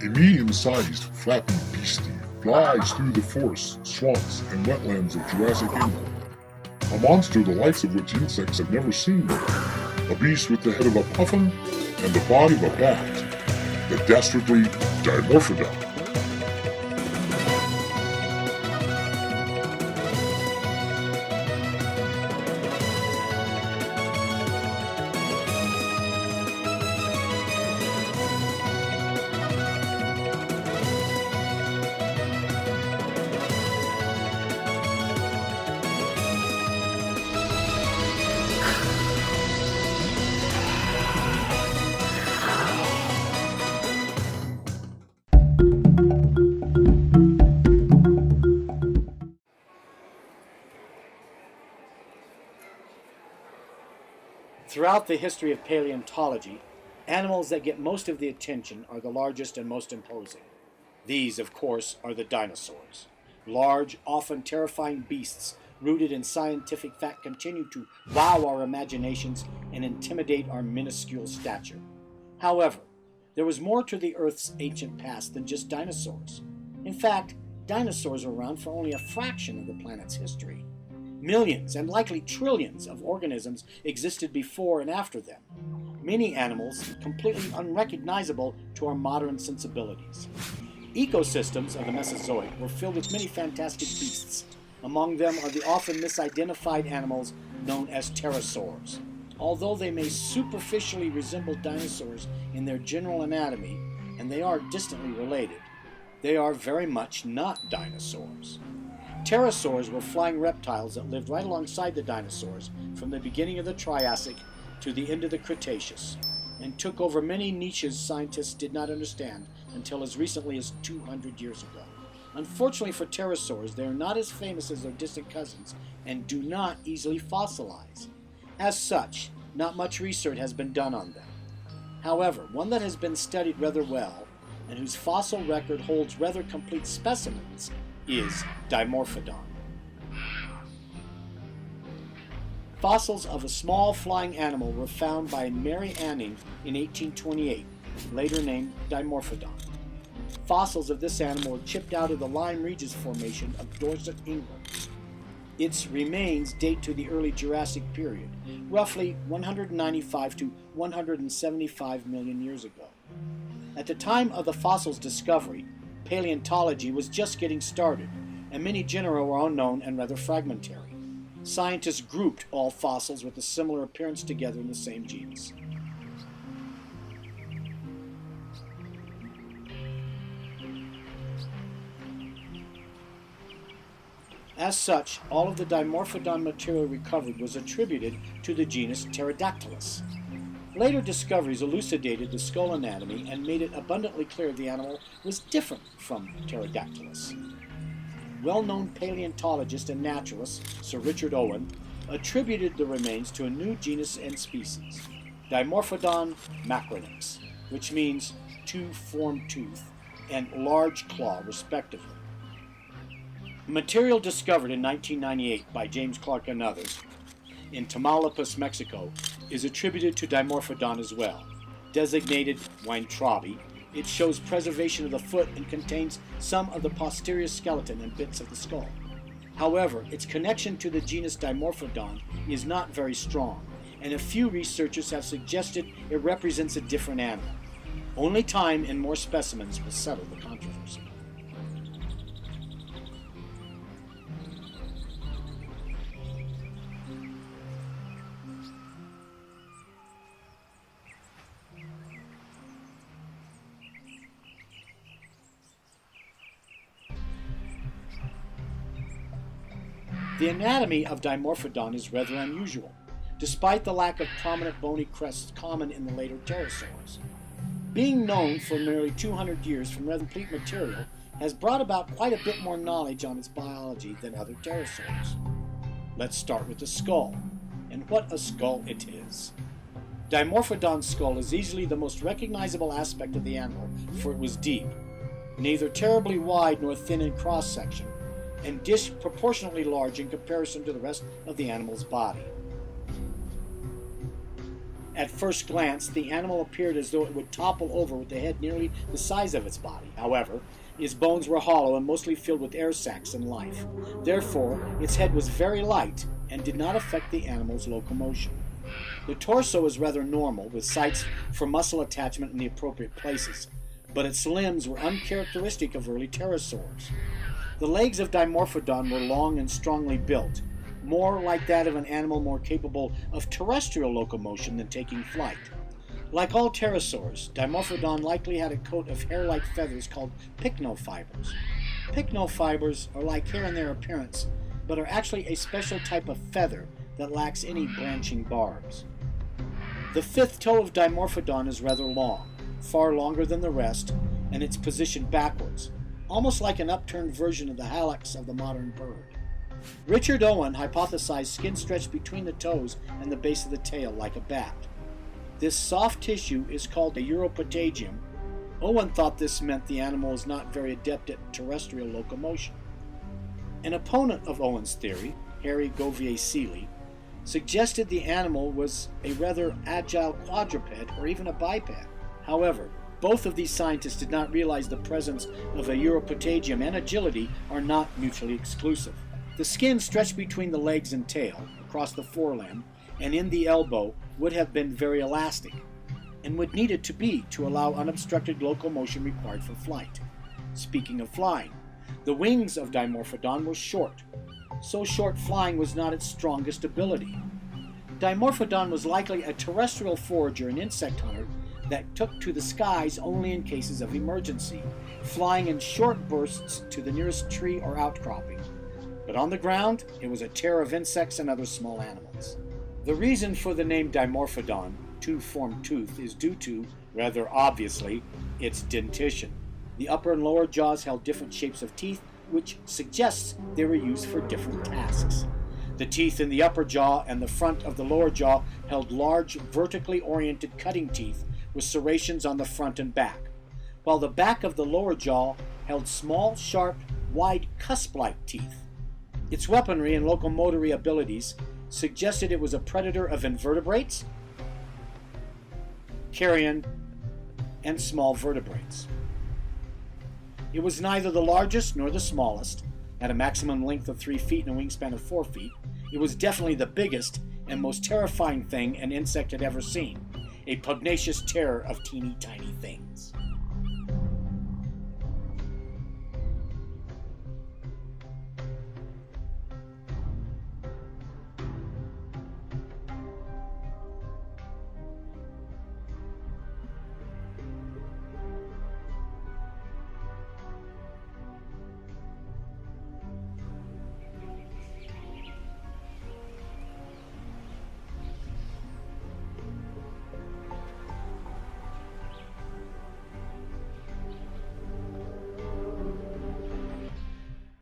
A medium-sized, flappy beastie flies through the forests, swamps, and wetlands of Jurassic England. A monster the likes of which insects have never seen before. A beast with the head of a puffin and the body of a bat. The dastardly Dimorphodon. Throughout the history of paleontology, animals that get most of the attention are the largest and most imposing. These, of course, are the dinosaurs. Large, often terrifying beasts rooted in scientific fact continue to wow our imaginations and intimidate our minuscule stature. However, there was more to the Earth's ancient past than just dinosaurs. In fact, dinosaurs were around for only a fraction of the planet's history. Millions and likely trillions of organisms existed before and after them. Many animals completely unrecognizable to our modern sensibilities. Ecosystems of the Mesozoic were filled with many fantastic beasts. Among them are the often misidentified animals known as pterosaurs. Although they may superficially resemble dinosaurs in their general anatomy, and they are distantly related, they are very much not dinosaurs. Pterosaurs were flying reptiles that lived right alongside the dinosaurs from the beginning of the Triassic to the end of the Cretaceous, and took over many niches scientists did not understand until as recently as 200 years ago. Unfortunately for pterosaurs, they are not as famous as their distant cousins and do not easily fossilize. As such, not much research has been done on them. However, one that has been studied rather well, and whose fossil record holds rather complete specimens, is Dimorphodon. Fossils of a small flying animal were found by Mary Anning in 1828, later named Dimorphodon. Fossils of this animal were chipped out of the Lyme Regis Formation of Dorset, England. Its remains date to the early Jurassic period, roughly 195 to 175 million years ago. At the time of the fossil's discovery, paleontology was just getting started, and many genera were unknown and rather fragmentary. Scientists grouped all fossils with a similar appearance together in the same genus. As such, all of the Dimorphodon material recovered was attributed to the genus Pterodactylus. Later discoveries elucidated the skull anatomy and made it abundantly clear the animal was different from Pterodactylus. Well-known paleontologist and naturalist Sir Richard Owen attributed the remains to a new genus and species, Dimorphodon macronix, which means two-formed tooth and large claw, respectively. Material discovered in 1998 by James Clark and others in Tamaulipas, Mexico, is attributed to Dimorphodon as well. Designated Weintraub, it shows preservation of the foot and contains some of the posterior skeleton and bits of the skull. However, its connection to the genus Dimorphodon is not very strong, and a few researchers have suggested it represents a different animal. Only time and more specimens will settle the controversy. The anatomy of Dimorphodon is rather unusual, despite the lack of prominent bony crests common in the later pterosaurs. Being known for nearly 200 years from rather complete material has brought about quite a bit more knowledge on its biology than other pterosaurs. Let's start with the skull, and what a skull it is. Dimorphodon's skull is easily the most recognizable aspect of the animal, for it was deep, neither terribly wide nor thin in cross-section, and disproportionately large in comparison to the rest of the animal's body. At first glance, the animal appeared as though it would topple over with the head nearly the size of its body. However, its bones were hollow and mostly filled with air sacs and life. Therefore, its head was very light and did not affect the animal's locomotion. The torso is rather normal, with sites for muscle attachment in the appropriate places, but its limbs were uncharacteristic of early pterosaurs. The legs of Dimorphodon were long and strongly built, more like that of an animal more capable of terrestrial locomotion than taking flight. Like all pterosaurs, Dimorphodon likely had a coat of hair-like feathers called pycnofibers. Pycnofibers are like hair in their appearance, but are actually a special type of feather that lacks any branching barbs. The fifth toe of Dimorphodon is rather long, far longer than the rest, and it's positioned backwards, almost like an upturned version of the hallux of the modern bird. Richard Owen hypothesized skin stretched between the toes and the base of the tail like a bat. This soft tissue is called a uropatagium. Owen thought this meant the animal was not very adept at terrestrial locomotion. An opponent of Owen's theory, Harry Gouvier-Seeley, suggested the animal was a rather agile quadruped or even a biped. However, both of these scientists did not realize the presence of a uropatagium and agility are not mutually exclusive. The skin stretched between the legs and tail, across the forelimb, and in the elbow would have been very elastic, and would need it to be to allow unobstructed locomotion required for flight. Speaking of flying, the wings of Dimorphodon were short. So short flying was not its strongest ability. Dimorphodon was likely a terrestrial forager and insect hunter that took to the skies only in cases of emergency, flying in short bursts to the nearest tree or outcropping. But on the ground, it was a terror of insects and other small animals. The reason for the name Dimorphodon, two-formed tooth, is due to, rather obviously, its dentition. The upper and lower jaws held different shapes of teeth, which suggests they were used for different tasks. The teeth in the upper jaw and the front of the lower jaw held large, vertically oriented cutting teeth with serrations on the front and back, while the back of the lower jaw held small, sharp, wide cusp-like teeth. Its weaponry and locomotory abilities suggested it was a predator of invertebrates, carrion, and small vertebrates. It was neither the largest nor the smallest, at a maximum length of 3 feet and a wingspan of 4 feet. It was definitely the biggest and most terrifying thing an insect had ever seen, a pugnacious terror of teeny tiny things.